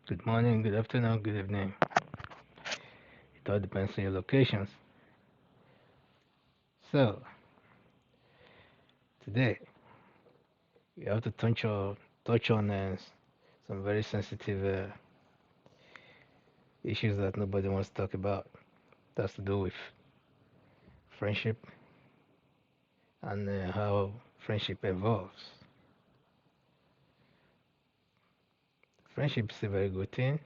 Good morning, good afternoon, good evening. It all depends on your locations. So, today we have to touch on some very sensitive issues that nobody wants to talk about. That's to do with friendship and how friendship evolves. Friendship is a very good thing.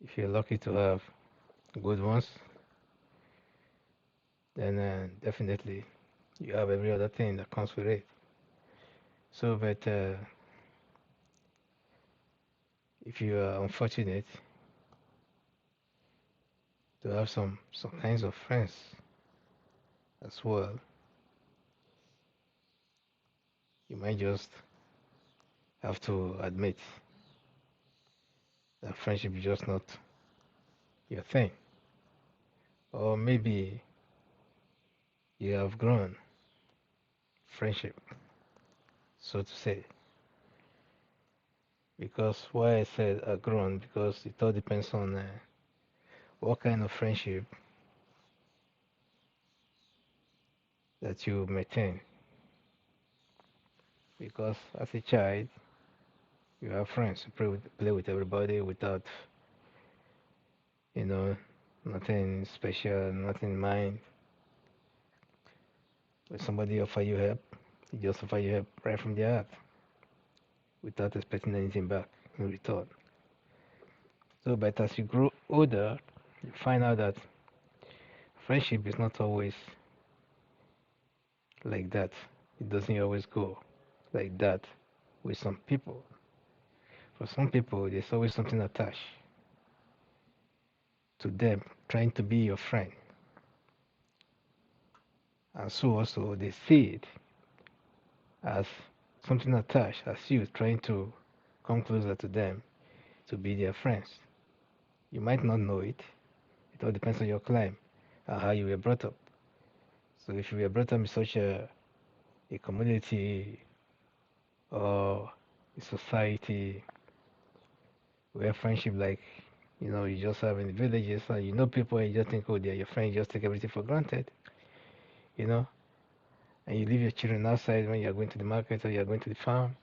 If you're lucky to have good ones, then definitely you have every other thing that comes with it. So, but if you are unfortunate to have some kinds of friends as well, you might just have to admit that friendship is just not your thing. Or maybe you have grown friendship, so to say. Because why I said grown, because it all depends on what kind of friendship that you maintain. Because as a child, you have friends, you play with everybody without, you know, nothing special, nothing in mind. When somebody offer you help, you just offer you help right from the heart without expecting anything back in return. So, but as you grow older, you find out that friendship is not always like that. It doesn't always go like that with some people. For some people, there's always something attached to them trying to be your friend. And so also they see it as something attached, as you trying to come closer to them to be their friends. You might not know it. It all depends on your climb and how you were brought up. So if you were brought up in such a community or a society where friendship like you just have in the villages and you know people and you just think, oh, they're your friends, you just take everything for granted, you know, and you leave your children outside when you're going to the market or you're going to the farm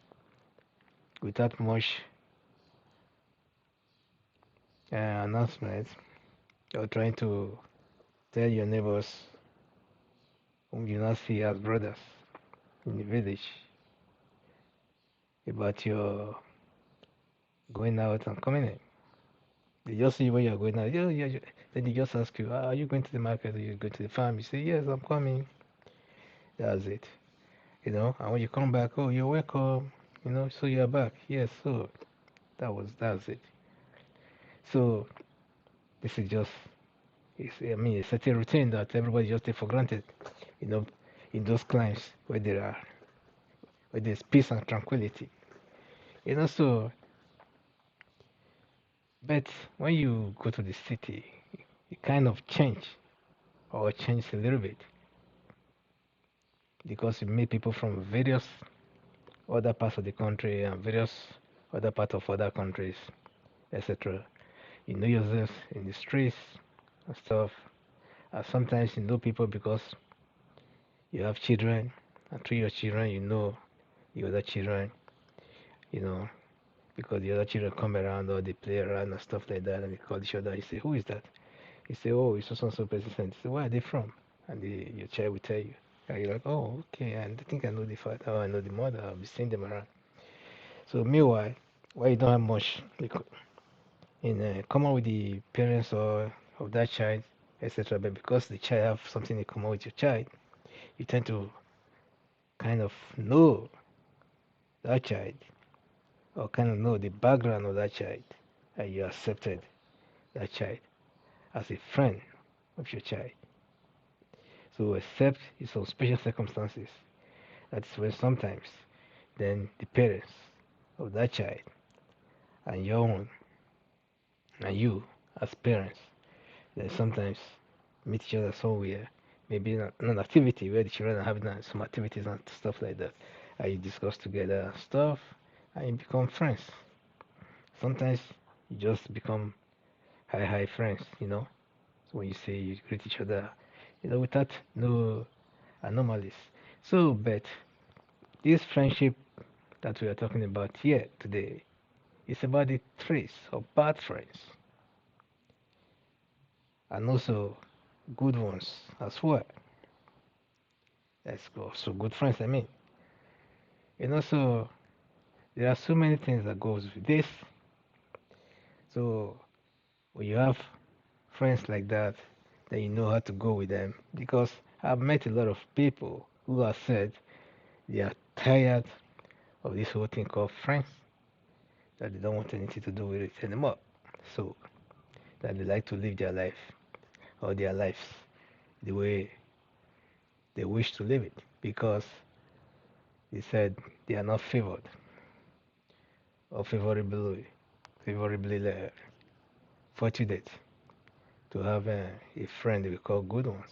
without much announcement or trying to tell your neighbors whom you not see as brothers in the village about your going out and coming in. They just see where you're going out. Yeah, yeah, yeah. Then they just ask you, are you going to the market or you going to the farm? You say, yes, I'm coming. That's it. And when you come back, oh, you're welcome. So you're back. Yes, so that's it. So this is just, it's such a routine that everybody just take for granted, you know, in those climes where there's peace and tranquility. So, but when you go to the city, it kind of change a little bit because you meet people from various other parts of the country and various other parts of other countries, etc. You know yourself in the streets and stuff. And sometimes you know people because you have children, and through your children, you know the other children, you know, because the other children come around or they play around and stuff like that, and they call each other. You say, who is that? You say, oh, it's so and so person. You say, where are they from? And your child will tell you. And you're like, oh, okay, and I think I know the father, or I know the mother, I'll be seeing them around. So, meanwhile, why you don't have much in common with the parents or of that child, etc., but because the child have something in common with your child, you tend to kind of know that child or kind of know the background of that child, and you accepted that child as a friend of your child. So except in some special circumstances, that's when sometimes then the parents of that child and your own and you as parents then sometimes meet each other somewhere, maybe in an activity where the children are having some activities and stuff like that. and you discuss together stuff, and you become friends. Sometimes you just become high friends, So when you say you greet each other, without no anomalies. So, but this friendship that we are talking about here today is about the traits of bad friends and also good ones as well. Let's go. So good friends, I mean. So there are so many things that goes with this. So when you have friends like that, then you know how to go with them. Because I've met a lot of people who have said they are tired of this whole thing called friends, that they don't want anything to do with it anymore. So that they like to live their life or their lives the way they wish to live it because they said they are not favored or favorably fortunate to have a friend we call good ones.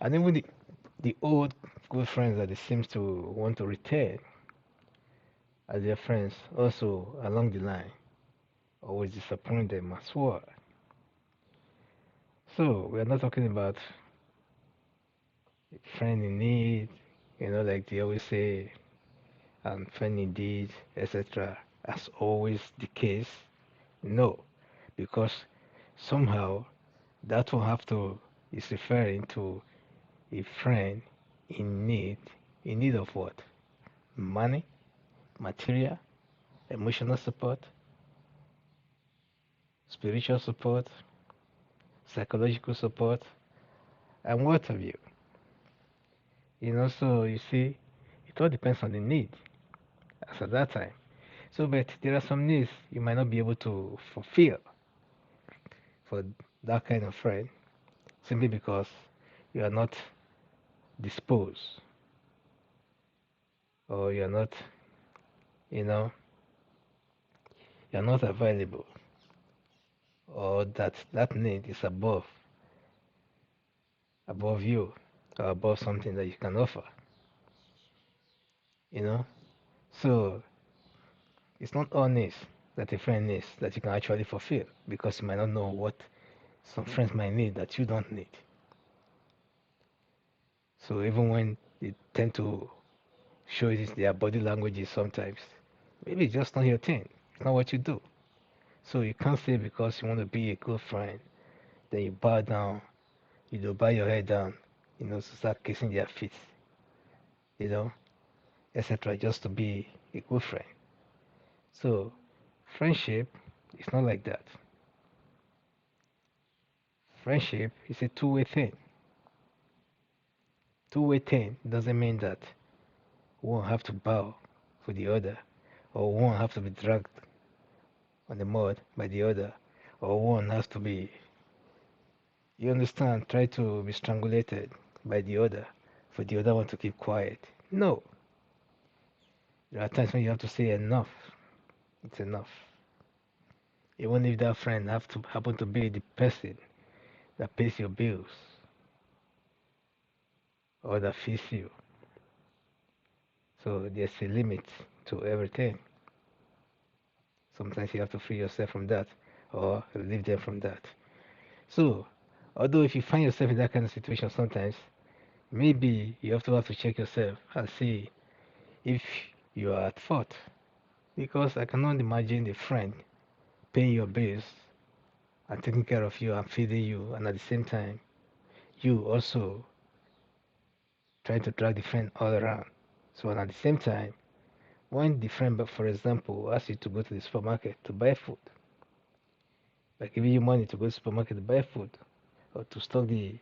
And even the old good friends that they seem to want to retain as their friends also along the line always disappoint them as well. So we are not talking about friend in need, like they always say, and friend in need, etc. As always the case. No, because somehow that will have to is referring to a friend in need. In need of what? Money, material, emotional support, spiritual support, psychological support, and what have you. So you see, it all depends on the need as at that time. So, but there are some needs you might not be able to fulfill for that kind of friend simply because you are not disposed or you're not, you know, you're not available or that need is above you or above something that you can offer, you know. So it's not all needs that a friend needs that you can actually fulfill because you might not know what some friends might need that you don't need. So even when they tend to show it in their body languages sometimes, maybe it's just not your thing. It's not what you do. So you can't say because you want to be a good friend, then you bow down, bow your head down, to start kissing their feet, you know, etc. Just to be a good friend. So friendship is not like that. Friendship is a two-way thing. Two-way thing doesn't mean that one have to bow for the other, or one have to be dragged on the mud by the other, or one has to be, you understand, try to be strangulated by the other for the other one to keep quiet. No. There are times when you have to say enough. It's enough. Even if that friend have to happen to be the person that pays your bills or that feeds you. So there's a limit to everything. Sometimes you have to free yourself from that or relieve them from that. So, although if you find yourself in that kind of situation sometimes, maybe you have to check yourself and see if you are at fault. Because I cannot imagine a friend paying your bills and taking care of you and feeding you, and at the same time, you also trying to drag the friend all around. So, and at the same time, when the friend, for example, asks you to go to the supermarket to buy food, like giving you money to go to the supermarket to buy food or to stock the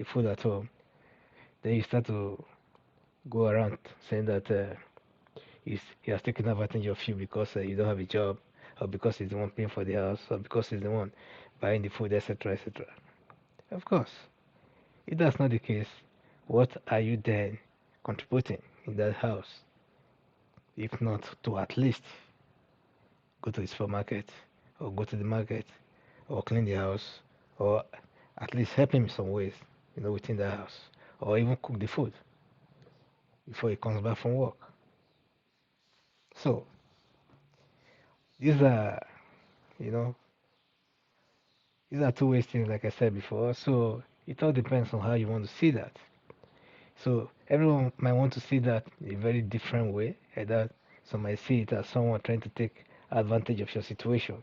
food at home, then you start to go around saying that he has taken advantage of you because you don't have a job, or because he's the one paying for the house, or because he's the one buying the food, etc., etc. Of course, if that's not the case, what are you then contributing in that house? If not to at least go to the supermarket, or go to the market, or clean the house, or at least help him in some ways, within the house, or even cook the food before he comes back from work. So these are, you know, these are two-way things, like I said before. So it all depends on how you want to see that. So everyone might want to see that a very different way. Either some might see it as someone trying to take advantage of your situation.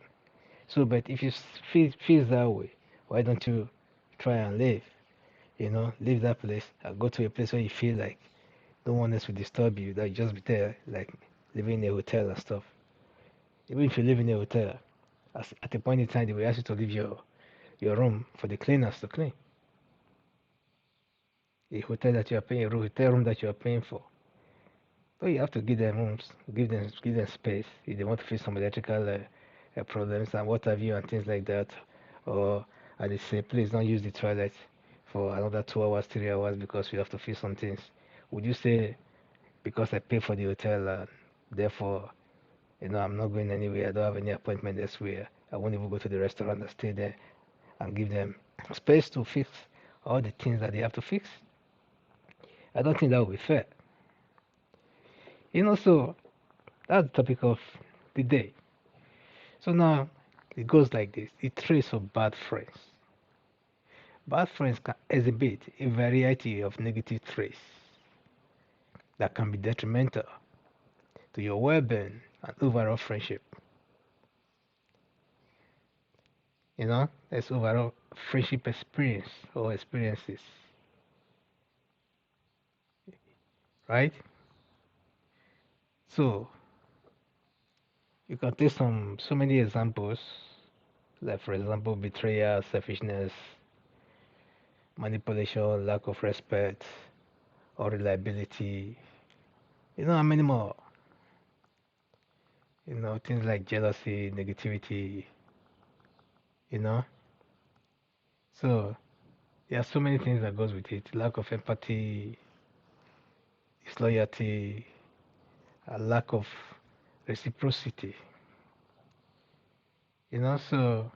So, but if you feel that way, why don't you try and leave? Leave that place and go to a place where you feel like no one else will disturb you. That you just be there, like living in a hotel and stuff. Even if you live in a hotel, at a point in time they will ask you to leave your room for the cleaners to clean. A hotel that you are paying, a hotel room that you are paying for. But you have to give them rooms, give them space if they want to fix some electrical problems and what have you and things like that. Or and they say, please don't use the toilet for another 2 hours, 3 hours because we have to fix some things. Would you say because I pay for the hotel and therefore I'm not going anywhere, I don't have any appointment elsewhere, I won't even go to the restaurant and stay there and give them space to fix all the things that they have to fix? I don't think that would be fair. So that's the topic of the day. So now it goes like this: the traits of bad friends. Bad friends can exhibit a variety of negative traits that can be detrimental to your well-being and overall friendship. That's overall friendship experience or experiences, right? So you can take so many examples, like for example, betrayal, selfishness, manipulation, lack of respect, or reliability. And many more. Things like jealousy, negativity. You know. So there are so many things that goes with it. Lack of empathy, disloyalty, a lack of reciprocity. So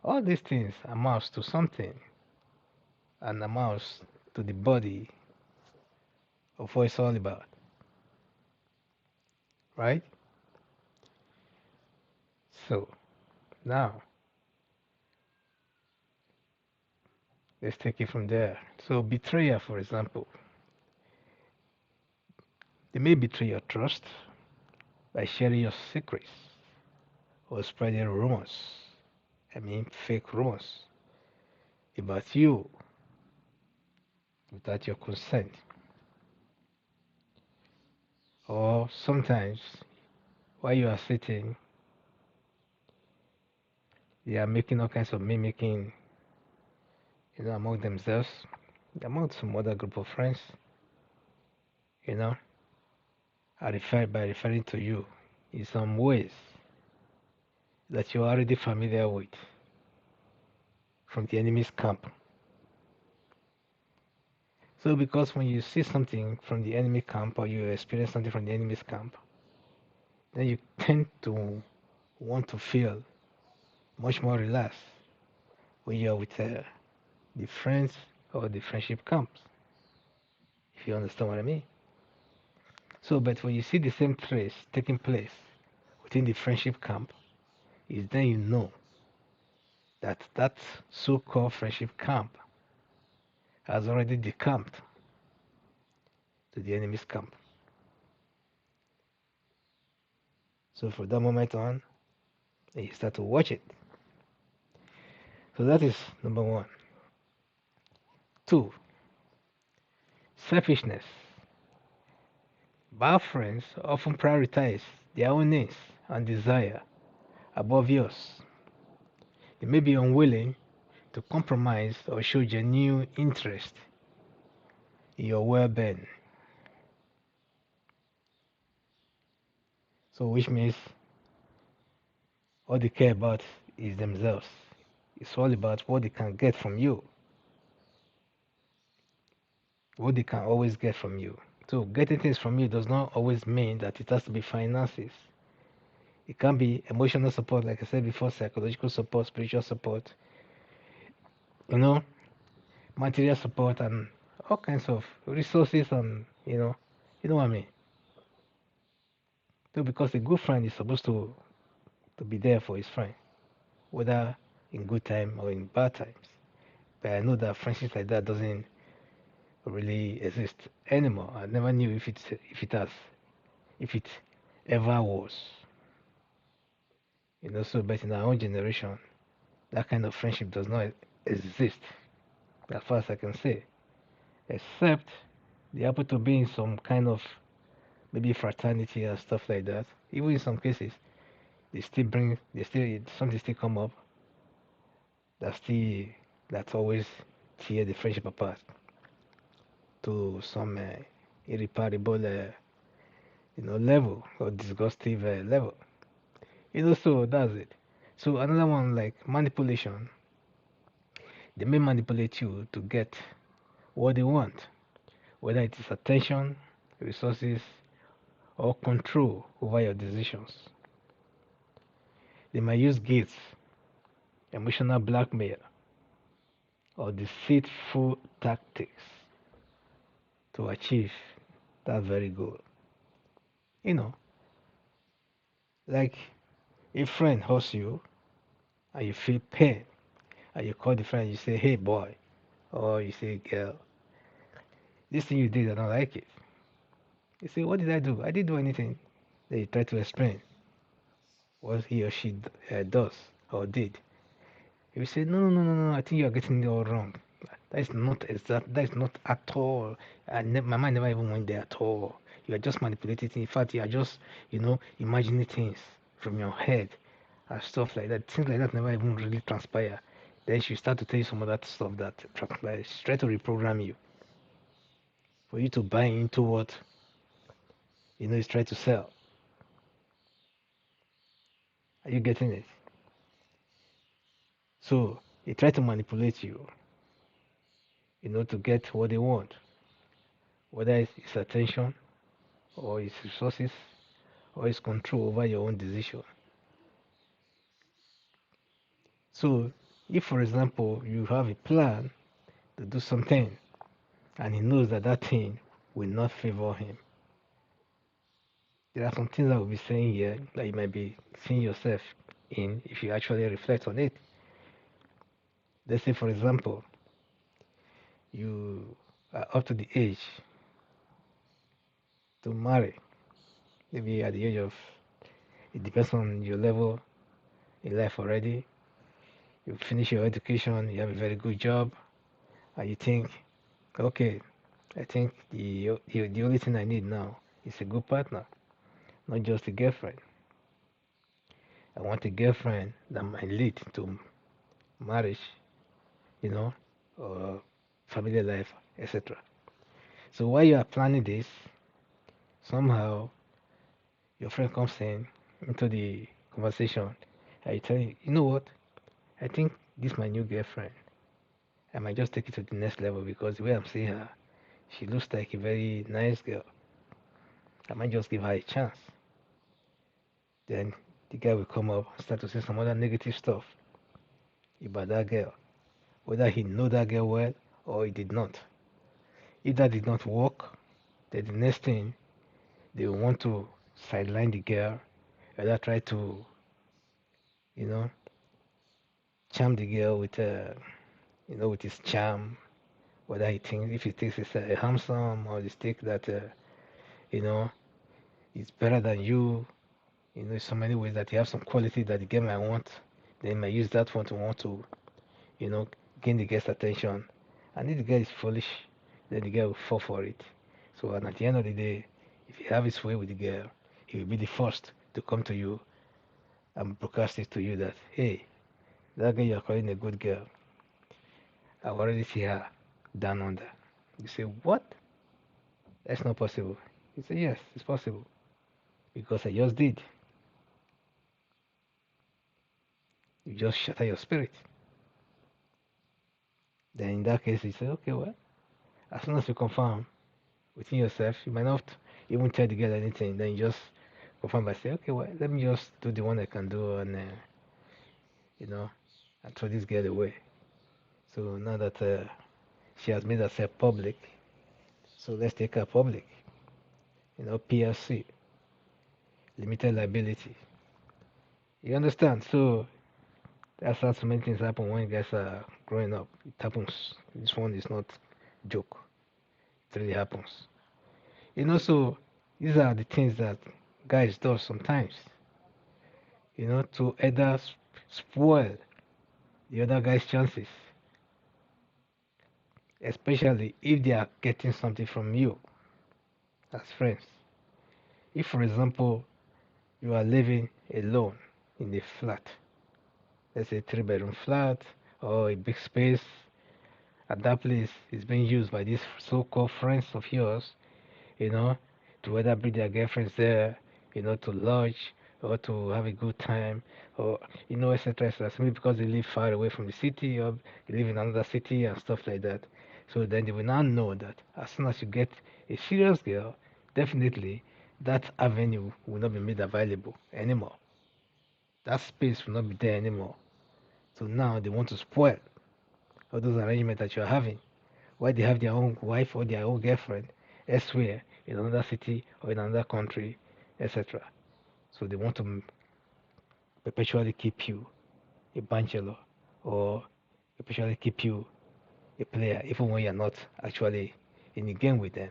all these things amounts to something and amounts to the body of what it's all about, right? So now let's take it from there. So betrayal, for example, they may betray your trust by sharing your secrets or spreading rumors. I mean, fake rumors about you without your consent. Or sometimes, while you are sitting, they are making all kinds of mimicking, among themselves, among some other group of friends, you know, by referring to you in some ways that you're already familiar with from the enemy's camp. So because when you see something from the enemy camp or you experience something from the enemy's camp, then you tend to want to feel much more relaxed when you're with the friends or the friendship camps, if you understand what I mean. So, but when you see the same trace taking place within the friendship camp, is then you know that that so-called friendship camp has already decamped to the enemy's camp. So from that moment on, you start to watch it. So that is number one. Two, selfishness. Bad friends often prioritize their own needs and desire above yours. They may be unwilling to compromise or show genuine interest in your well-being. So which means all they care about is themselves. It's all about what they can get from you, what they can always get from you. So getting things from you does not always mean that it has to be finances. It can be emotional support, like I said before, psychological support, spiritual support, you know, material support, and all kinds of resources, and you know what I mean. So because a good friend is supposed to be there for his friend, whether in good time or in bad times. But I know that friendships like that doesn't really exist anymore. I never knew if it ever was. So but in our own generation, that kind of friendship does not exist, as far as I can say. Except they happen to be in some kind of maybe fraternity and stuff like that. Even in some cases, they still something still come up that still that always tear the friendship apart to some irreparable, level or disgusting level. So that's it. So another one like manipulation. They may manipulate you to get what they want, whether it is attention, resources, or control over your decisions. They might use gifts, emotional blackmail, or deceitful tactics to achieve that very goal. You know, like a friend hurts you and you feel pain, and you call the friend, you say, "Hey boy," or you say, "Girl, this thing you did, I don't like it." You say, "What did I do? I didn't do anything." Then you try to explain what he or she does or did. If you say, "No, no, no, no, no, I think you are getting it all wrong. That is not exact. That is not at all. My mind never even went there at all. You are just manipulating. In fact, you are just, imagining things from your head and stuff like that. Things like that never even really transpire. Then she start to tell you some of that stuff that transpires. She try to reprogram you for you to buy into what is trying to sell. Are you getting it? So they try to manipulate you, to get what they want, whether it's attention or it's resources or it's control over your own decision. So if, for example, you have a plan to do something and he knows that that thing will not favor him, there are some things I will be saying here that you might be seeing yourself in if you actually reflect on it. Let's say, for example, you are up to the age to marry, maybe at the age of, it depends on your level in life already. You finish your education, you have a very good job, and you think, okay, I think the only thing I need now is a good partner, not just a girlfriend. I want a girlfriend that might lead to marriage, you know, or family life, etc. So while you are planning this, somehow your friend comes in into the conversation and you tell you, you know what? I think this is my new girlfriend. I might just take it to the next level because the way I'm seeing her, she looks like a very nice girl. I might just give her a chance. Then the guy will come up and start to say some other negative stuff about that girl, whether he know that girl well or he did not. If that did not work, then the next thing they will want to sideline the girl, either try to, you know, charm the girl with, with his charm. Whether he thinks if he thinks it's handsome or he thinks that, you know, it's better than you. In so many ways that you have some quality that the girl might want. They might use that one to want to, you know, gain the girl's attention. And if the girl is foolish, then the girl will fall for it. So, and at the end of the day, if you have his way with the girl, he will be the first to come to you and broadcast it to you that, hey, that girl you're calling a good girl, I already see her down under. You say, what? That's not possible. You say, yes, it's possible. Because I just did. You just shatter your spirit. Then in that case, you say, okay, well, as soon as you confirm within yourself, you might not even try to get anything. Then you just confirm by saying, okay, well, let me just do the one I can do and, you know, and throw this girl away. So now that she has made herself public, so let's take her public, PLC. limited liability. You understand? So that's how so many things happen when guys are growing up. It happens. This one is not joke. It really happens. So these are the things that guys do sometimes. To either spoil the other guy's chances, especially if they are getting something from you as friends. If, for example, you are living alone in a flat, let's say 3 bedroom flat or a big space, and that place is being used by these so-called friends of yours, you know, to either bring their girlfriends there, to lodge or to have a good time, or etc. etc. Simply because they live far away from the city or they live in another city and stuff like that. So then they will now know that as soon as you get a serious girl, definitely that avenue will not be made available anymore. That space will not be there anymore. So now they want to spoil all those arrangements that you're having. Why they have their own wife or their own girlfriend elsewhere in another city or in another country, etc. So they want to perpetually keep you a bachelor or perpetually keep you a player, even when you're not actually in the game with them.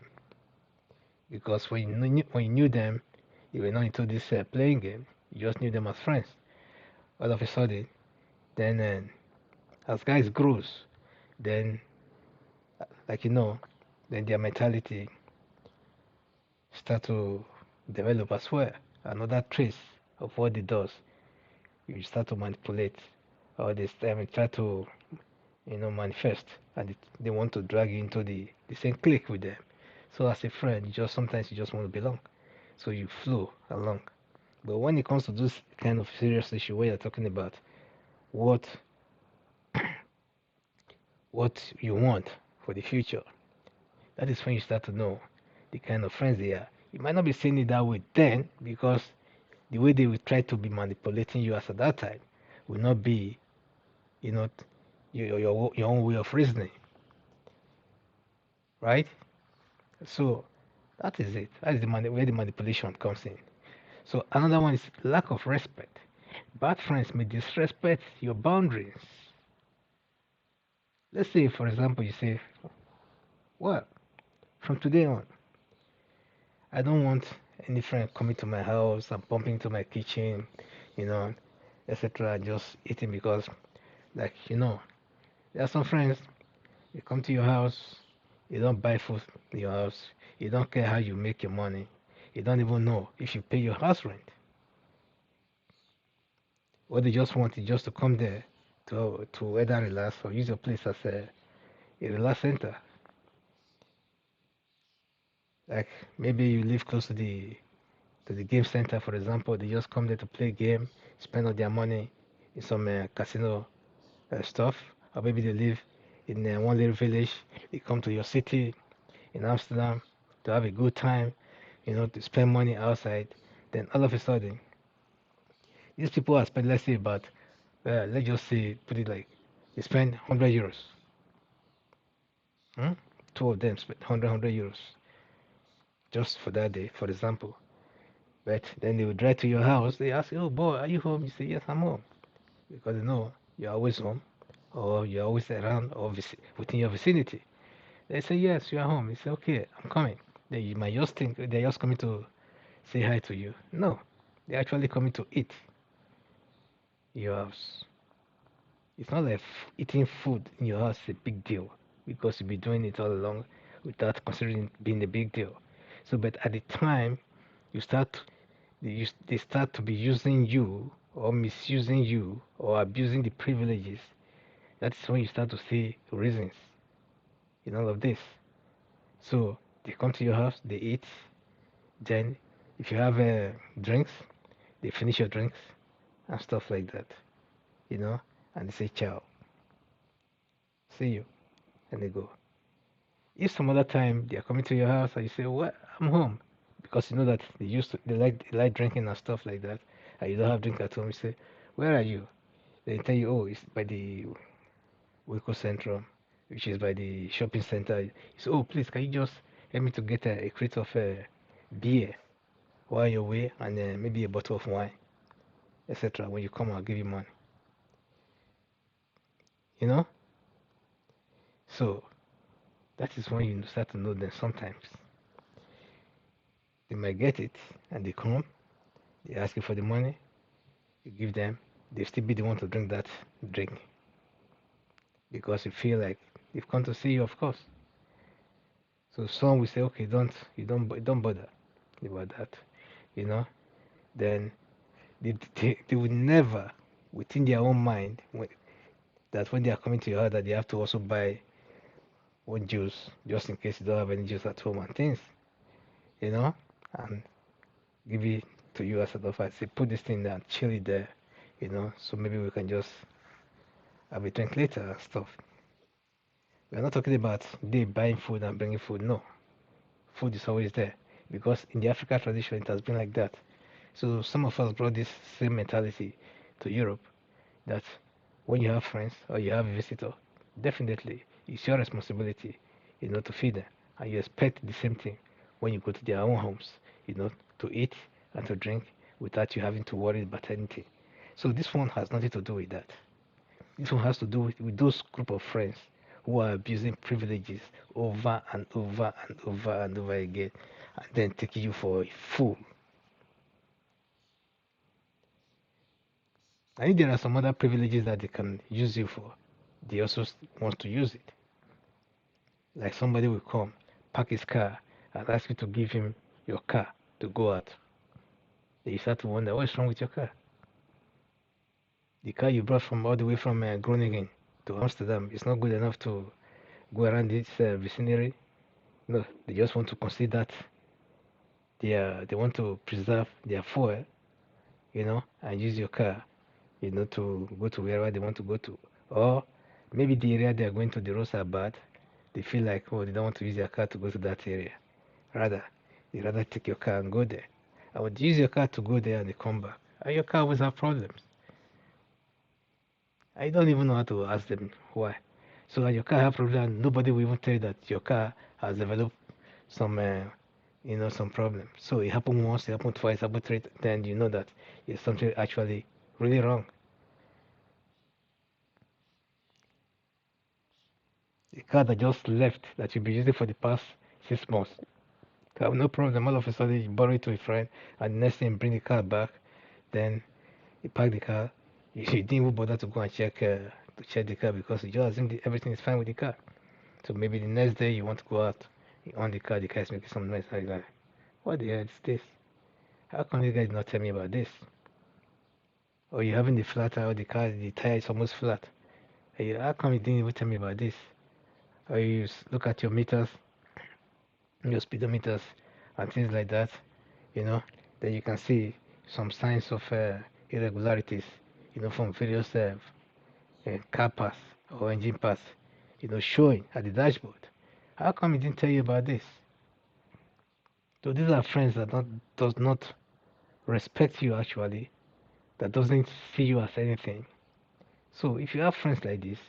Because when you knew them, you were not into this playing game. You just knew them as friends. All of a sudden, then as guys grows, then like then their mentality start to develop as well. Another trace of what it does, you start to manipulate, or try to manifest, and they want to drag you into the same clique with them. So as a friend, sometimes you just want to belong, so you flow along. But when it comes to this kind of serious issue where you're talking about what what you want for the future, that is when you start to know the kind of friends they are. You might not be saying it that way then, because the way they will try to be manipulating you as at that time will not be, you know, your own way of reasoning, right? So that is it. That is where the manipulation comes in. So another one is lack of respect. Bad friends may disrespect your boundaries. Let's say, for example, you say, well, from today on, I don't want any friend coming to my house and bumping to my kitchen, you know, etc. Just eating because, like, there are some friends, they come to your house, you don't buy food in your house, you don't care how you make your money, you don't even know if you pay your house rent. What they just want is just to come there to either relax or use your place as a relax center. Like maybe you live close to the game center, for example. They just come there to play game, spend all their money in some casino stuff. Or maybe they live in one little village. They come to your city in Amsterdam to have a good time, to spend money outside. Then all of a sudden, these people are spend, let's say, about, let's just say, put it like, they spend 100 euros. Hmm? Two of them spent 100 euros just for that day, for example. But then they will drive to your house. They ask you, "Oh boy, are you home?" You say, "Yes, I'm home," because they know you're always home, or you're always around, or within your vicinity. They say, "Yes, you are home." You say, "Okay, I'm coming." Then you might just think they're just coming to say hi to you. No, they're actually coming to eat your house. It's not like eating food in your house is a big deal, because you've been doing it all along without considering it being a big deal. So, but at the time you start, they start to be using you or misusing you or abusing the privileges. That's when you start to see reasons in all of this. So they come to your house, they eat, then if you have drinks, they finish your drinks and stuff like that, you know, and they say ciao, see you, and they go. If some other time they are coming to your house and you say, "Well, I'm home," because you know that they like drinking and stuff like that, and you don't have drink at home, you say, "Where are you?" They tell you, "Oh, it's by the Waco Centrum, which is by the shopping center." You say, "Oh, please, can you just help me to get a crate of beer?" while you're away, and then maybe a bottle of wine, etc. When you come, I'll give you money. You know? So that is when you start to know that sometimes they might get it and they come, they ask you for the money, you give them, they still be the one to drink that drink because you feel like they've come to see you, of course. So some will say, okay, don't bother about that, you know. Then they would never, within their own mind, that when they are coming to your house, that they have to also buy one juice just in case you don't have any juice at home and things, you know, and give it to you as a offer. Say, put this thing there, chill it there, you know, so maybe we can just have a drink later and stuff. We're not talking about they buying food and bringing food. No, food is always there because in the African tradition it has been like that. So some of us brought this same mentality to Europe that when you have friends or you have a visitor, definitely it's your responsibility, you know, to feed them, and you expect the same thing when you go to their own homes, you know, to eat and to drink without you having to worry about anything. So this one has nothing to do with that. This one has to do with those group of friends who are abusing privileges over and over and over and over again, and then taking you for a fool. I think there are some other privileges that they can use you for. They also want to use it. Like somebody will come, park his car, and ask you to give him your car to go out. Then you start to wonder what's wrong with your car. The car you brought from all the way from Groningen to Amsterdam is not good enough to go around this vicinity. No, they just want to consider that they want to preserve their fuel, you know, and use your car, you know, to go to wherever they want to go to. Or maybe the area they are going to, the roads are bad. They feel like, oh, they don't want to use their car to go to that area. Rather, they rather take your car and go there. I would use your car to go there and they come back. And your car always have problems. I don't even know how to ask them why. So that your car have problems and nobody will even tell you that your car has developed some, you know, some problem. So it happened once, it happened twice, it happened three, then you know that it's something actually really wrong. The car that just left that you've been using for the past 6 months, you have no problem. All of a sudden you borrow it to a friend, and the next thing you bring the car back, then you park the car. You didn't even bother to go and check the car because you just assume everything is fine with the car. So maybe the next day you want to go out, you on the car is making some noise. Like, what the hell is this? How come you guys not tell me about this? Or you having the flat tire, or the tire is almost flat. Hey, how come you didn't even tell me about this? Or you look at your meters, your speedometers, and things like that, you know, then you can see some signs of irregularities, you know, from various car pass or engine pass, you know, showing at the dashboard. How come he didn't tell you about this? So these are friends that does not respect you actually, that doesn't see you as anything. So if you have friends like this,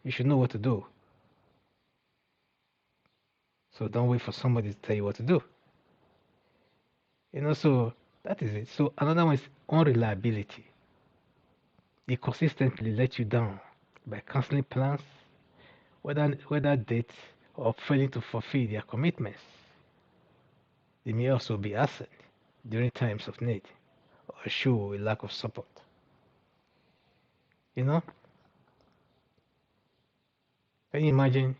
you should know what to do. So don't wait for somebody to tell you what to do. You know, so that is it. So another one is unreliability. They consistently let you down by canceling plans, whether dates or failing to fulfill their commitments. They may also be absent during times of need or show a lack of support. You know, can you imagine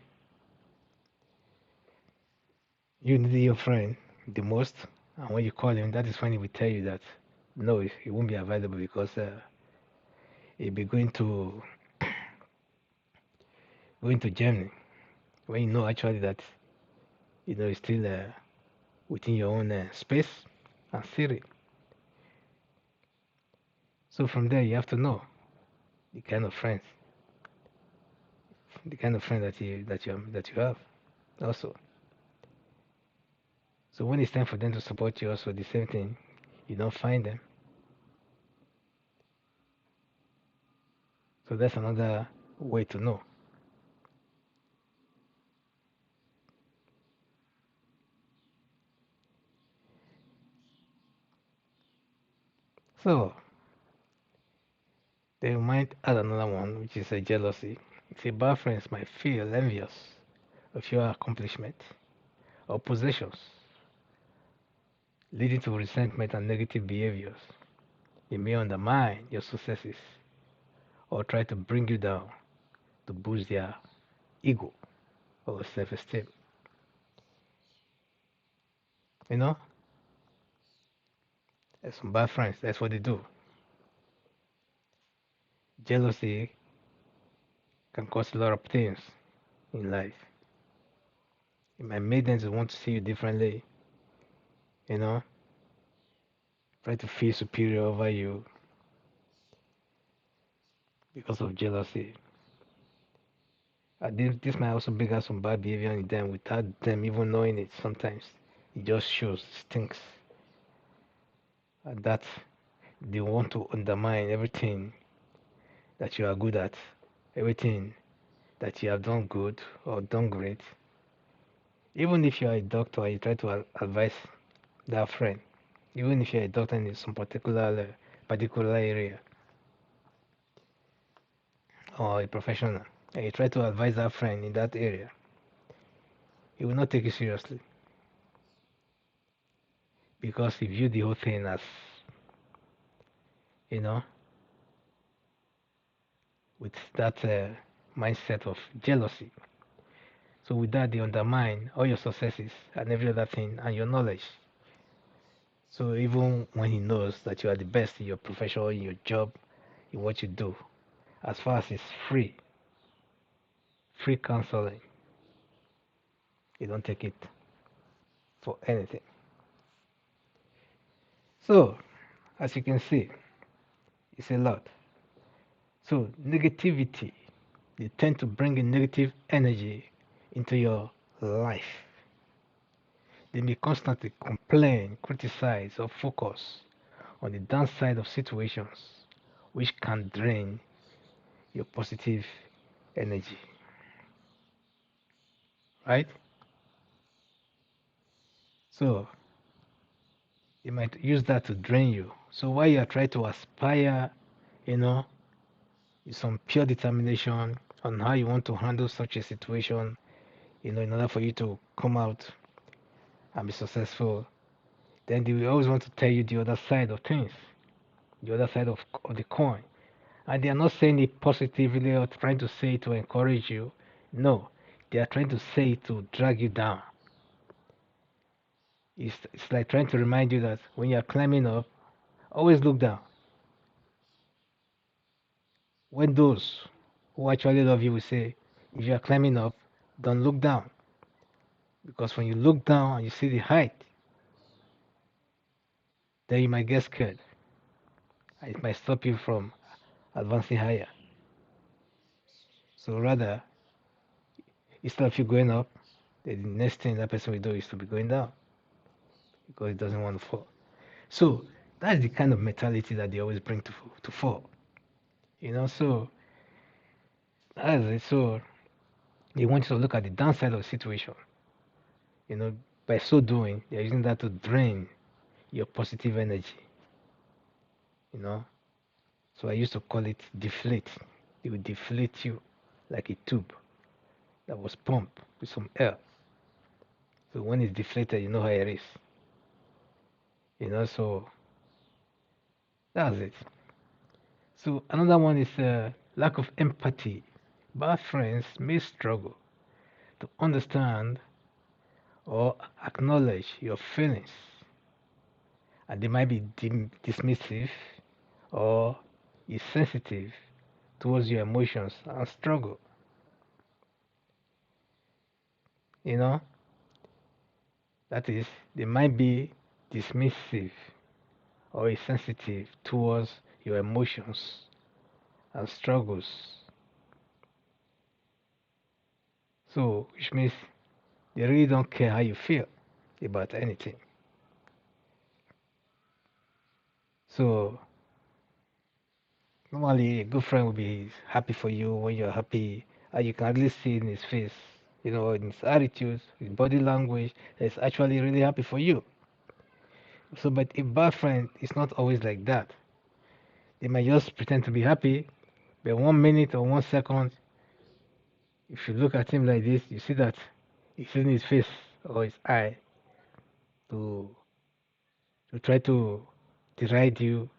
you need your friend the most, and when you call him, that is when he will tell you that no, he won't be available because he'll be going to Germany. When you know actually that you know it's still within your own space and city. So from there you have to know the kind of friends, that you have also. So when it's time for them to support you, also the same thing, you don't find them. So that's another way to know. So they might add another one, which is a jealousy. Say bad friends might feel envious of your accomplishment or possessions, leading to resentment and negative behaviors. They may undermine your successes or try to bring you down to boost their ego or self-esteem. You know, there's some bad friends. That's what they do. Jealousy can cause a lot of things in life. It might make them to want to see you differently. You know, try to feel superior over you because of jealousy. This might also bring out some bad behavior in them without them even knowing it. Sometimes it just shows, stinks. That they want to undermine everything that you are good at, everything that you have done good or done great. Even if you are a doctor, you try to advise that friend. Even if you're a doctor in some particular area or a professional, and you try to advise that friend in that area, he will not take you seriously because he view the whole thing as, you know, with that mindset of jealousy. So with that, they undermine all your successes and every other thing and your knowledge. So even when he knows that you are the best in your profession, in your job, in what you do, as far as it's free counseling, you don't take it for anything. So as you can see, it's a lot. So negativity, they tend to bring in negative energy into your life. They may constantly complain, criticize, or focus on the downside of situations, which can drain your positive energy, right? So you might use that to drain you. So while you are trying to aspire, you know, with some pure determination on how you want to handle such a situation, in order for you to come out and be successful, then they will always want to tell you the other side of things, the other side of the coin. And they are not saying it positively or trying to say it to encourage you. No, they are trying to say it to drag you down. It's like trying to remind you that when you are climbing up, always look down. When those who actually love you will say, if you are climbing up, don't look down. Because when you look down and you see the height, then you might get scared. And it might stop you from advancing higher. So rather, instead of you going up, the next thing that person will do is to be going down because it doesn't want to fall. So that's the kind of mentality that they always bring to fall. So that's it. So they want you to look at the downside of the situation. By so doing, they're using that to drain your positive energy. You know. So I used to call it deflate. It will deflate you like a tube that was pumped with some air. So when it's deflated, you know how it is. So that's it. So another one is lack of empathy. Bad friends may struggle to understand or acknowledge your feelings, and they might be dismissive or insensitive towards your emotions and struggle. You know, that is, they might be dismissive or insensitive towards your emotions and struggles. So, which means they really don't care how you feel about anything. So, normally a good friend will be happy for you when you're happy, and you can really see in his face, in his attitude, his body language, that he's actually really happy for you. So, but a bad friend is not always like that. They might just pretend to be happy, but 1 minute or 1 second, if you look at him like this, you see that he's using his face or his eye to try to deride you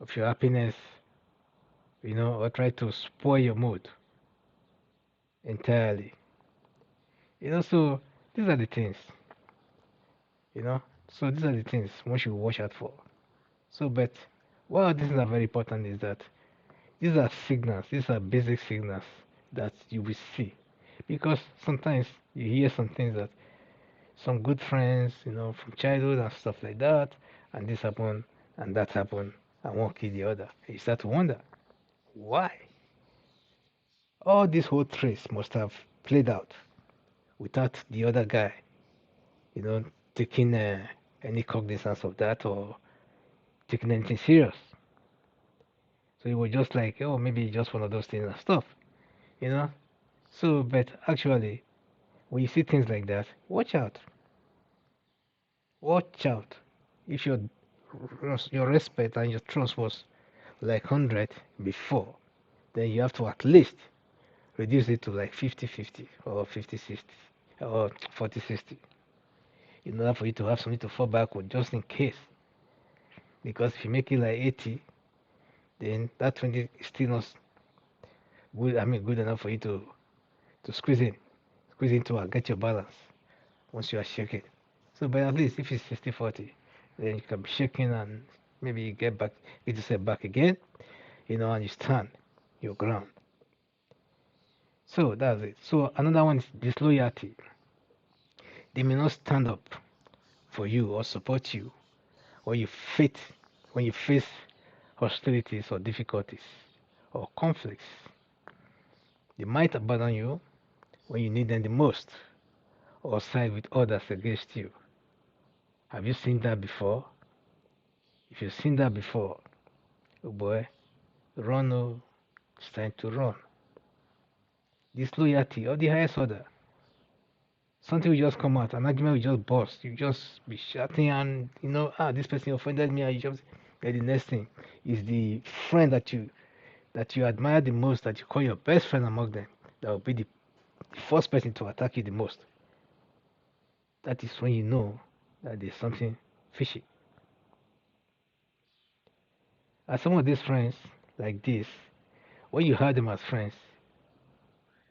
of your happiness, or try to spoil your mood entirely. So these are the things, you know. So these are the things one should watch out for. So, but what these are very important is that these are signals, these are basic signals that you will see. Because sometimes you hear some things that some good friends, from childhood and stuff like that, and this happened and that happened, and one killed the other. And you start to wonder, why? All this whole trace must have played out without the other guy, you know, taking any cognizance of that or taking anything serious. So it was just like, oh, maybe just one of those things and stuff, you know. So, but actually, when you see things like that, watch out. Watch out. If your respect and your trust was like 100 before, then you have to at least reduce it to like 50-50 or 50-60 or 40-60 in order for you to have something to fall back with just in case. Because if you make it like 80, then that 20 is still not good. I mean, good enough for you to squeeze into and get your balance once you are shaking. So, but at least if it's 60-40, then you can be shaking and maybe you get yourself back again, and you stand your ground. So that's it. So another one is disloyalty. They may not stand up for you or support you when you face hostilities or difficulties or conflicts. They might abandon you when you need them the most or side with others against you. Have you seen that before? If you've seen that before, oh boy, run, oh, it's time to run. Disloyalty of the highest order. Something will just come out, an argument will just burst. You just be shouting and this person offended me, and you just get the next thing is the friend that you admire the most, that you call your best friend among them, that will be the first person to attack you the most. That is when you know that there's something fishy. And some of these friends, like this, when you have them as friends,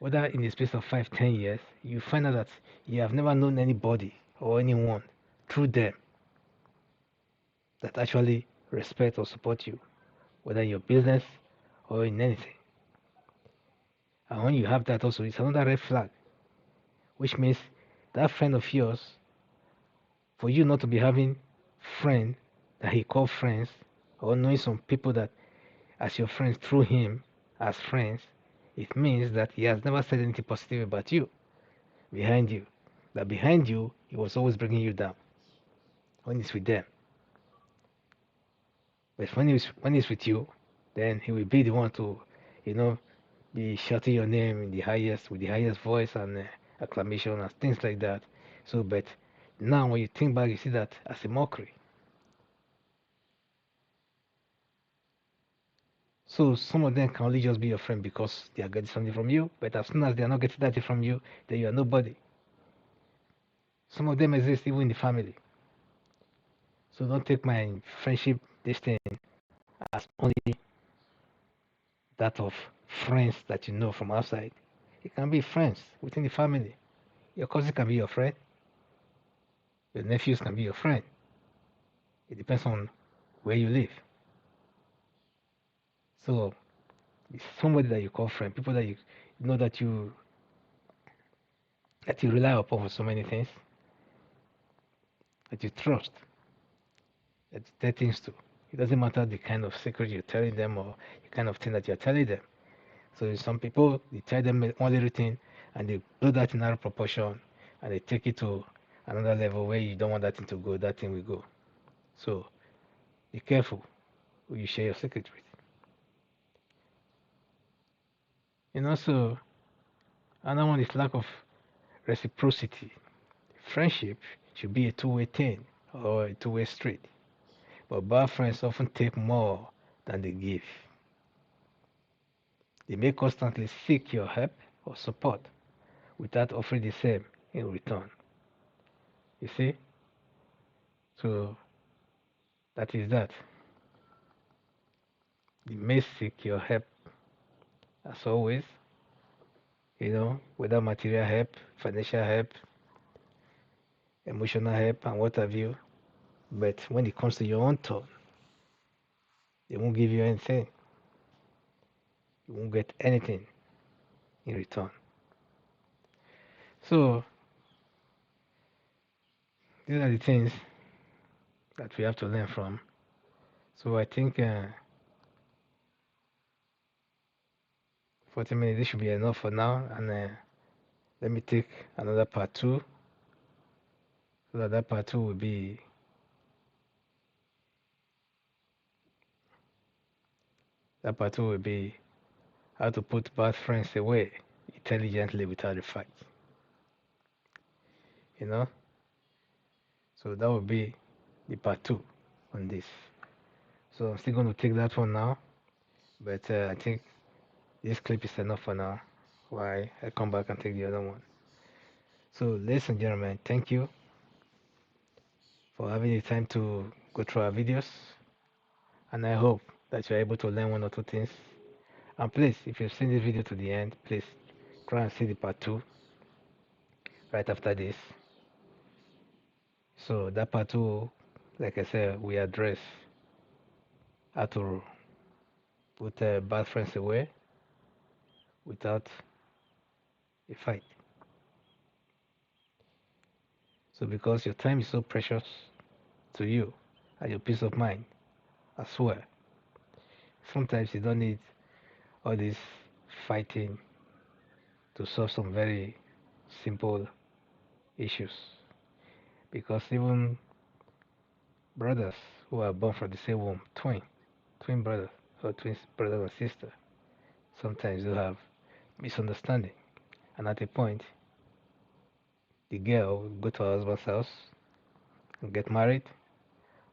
whether in the space of 5-10 years, you find out that you have never known anybody or anyone through them that actually respect or support you, whether in your business or in anything. And when you have that also, it's another red flag, which means that friend of yours, for you not to be having friends that he called friends, or knowing some people that as your friends through him as friends, it means that he has never said anything positive about you behind you. That behind you, he was always bringing you down when he's with them. But when he's with you, then he will be the one to, you know, be shouting your name in the highest with the highest voice and acclamation and things like that. So, but now when you think back, you see that as a mockery. So some of them can only just be your friend because they are getting something from you. But as soon as they are not getting that from you, then you are nobody. Some of them exist even in the family. So don't take my friendship this thing as only that of friends that you know from outside. It can be friends within the family. Your cousin can be your friend. Your nephews can be your friend. It depends on where you live. So it's somebody that you call friend, people that you know that you rely upon for so many things, that you trust, that you tell things to. It doesn't matter the kind of secret you're telling them or the kind of thing that you're telling them. So some people, they tell them one little thing and they blow that in out proportion and they take it to another level where you don't want that thing to go, that thing will go. So be careful who you share your secret with. And also, another one is lack of reciprocity. Friendship should be a two-way thing or a two-way street. But bad friends often take more than they give. They may constantly seek your help or support without offering the same in return. You see? So that is that. They may seek your help as always, whether material help, financial help, emotional help, and what have you. But when it comes to your own turn, they won't give you anything. You won't get anything in return. So these are the things that we have to learn from. So I think 40 minutes this should be enough for now, and let me take another part two, so that part two will be how to put bad friends away intelligently without a fight. You know, so that will be the part two on this. So I'm still going to take that one now, but I think this clip is enough for now. Why I come back and take the other one. So, ladies and gentlemen, thank you for having the time to go through our videos, and I hope that you're able to learn one or two things. And please, if you've seen this video to the end, please try and see the part two right after this. So that part two, like I said, we address how to put bad friends away without a fight. So because your time is so precious to you and your peace of mind as well, sometimes you don't need all this fighting to solve some very simple issues. Because even brothers who are born from the same womb, twin brothers or twin brothers and sister, sometimes you have misunderstanding. And at a point, the girl will go to her husband's house and get married,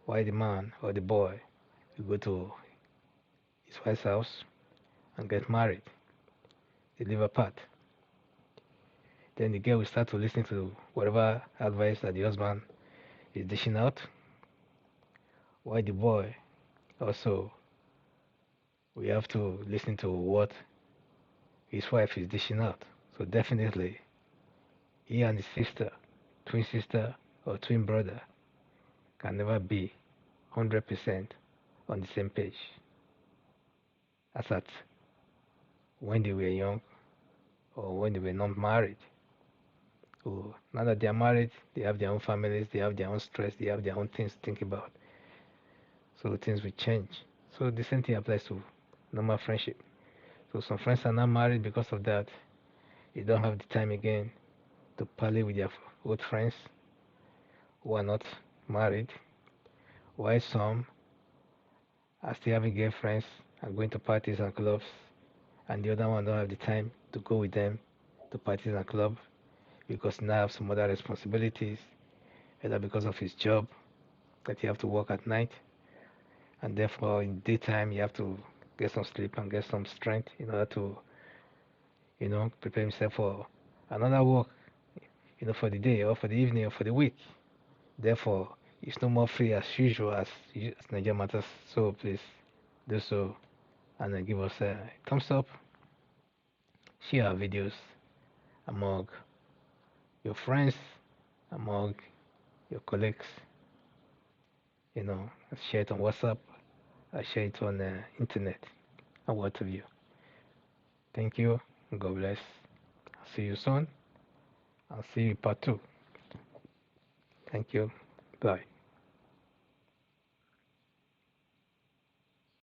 while the man or the boy will go to his wife's house and get married. They live apart. Then the girl will start to listen to whatever advice that the husband is dishing out, while the boy also we have to listen to what his wife is dishing out. So definitely, he and his sister, twin sister or twin brother, can never be 100% on the same page as at when they were young or when they were not married. So now that they are married, they have their own families, they have their own stress, they have their own things to think about. So things will change. So the same thing applies to normal friendship. So some friends are not married because of that. You don't have the time again to parley with your old friends who are not married, while some are still having girlfriends and going to parties and clubs, and the other one don't have the time to go with them to parties and clubs because now have some other responsibilities, either because of his job that you have to work at night, and therefore in daytime you have to get some sleep and get some strength in order to, prepare himself for another work, for the day or for the evening or for the week. Therefore, it's no more free as usual as Nigeria Matters. So please do so and then give us a thumbs up. Share our videos among your friends, among your colleagues. Share it on WhatsApp, share it on the internet, and what have you. Thank you. God bless. See you soon. I'll see you part two. Thank you. Bye.